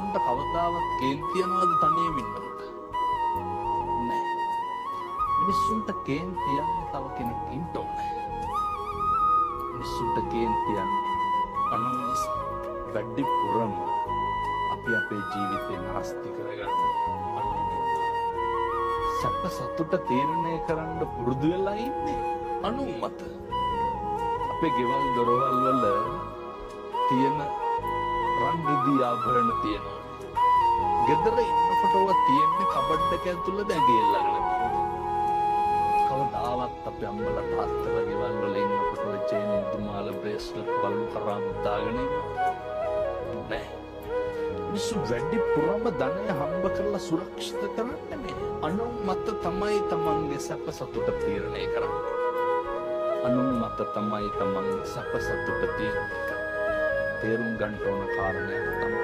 මිනිස්සුන්ට කවදාවත් කේන්ති යනවාද තනියම ඉන්නකොට? නෑ. මිනිස්සුන්ට කේන්ති යන්නේ තව කෙනෙක් ඉන්න ඕනේ. මිනිස්සුන්ට කේන්ති යන්නේ අනුන්ස් වැඩිපුරම අපි අපේ ජීවිතේ නාස්ති කරගන්න සැප සතුට තීරණය කරන්න පුරුදු වෙලා ඉන්නේ අනුන් මත. අපේ ගෙවල් දොරවල් වල තියෙන රන් රිදී ආභරණ තියෙනවා. ගෙදර ඉන්නකොටව තියෙන්නේ කබඩ් එක ඇතුළේ දැඟෙල්ලගෙන. කවදාවත් අපේ අම්මලා තාත්තලා ගෙවල් වල ඉන්නකොට ඔය චේන් දුමාල බ්‍රේස්ලට් බලු කරාම් දාගෙන නෑ. මිනිස්සු වැඩිපුරම ධනය හම්බ කරලා සුරක්ෂිත කරන්නේ මේ අනුන් මත තමයි තමන්ගේ සැප සතුට තීරණය කරන්නේ. අනුන් මත තමයි තමන්ගේ සැප සතුට තීරණය කරන්නේ. තේරුම් ගන්න ඕන කාරණයක් තමයි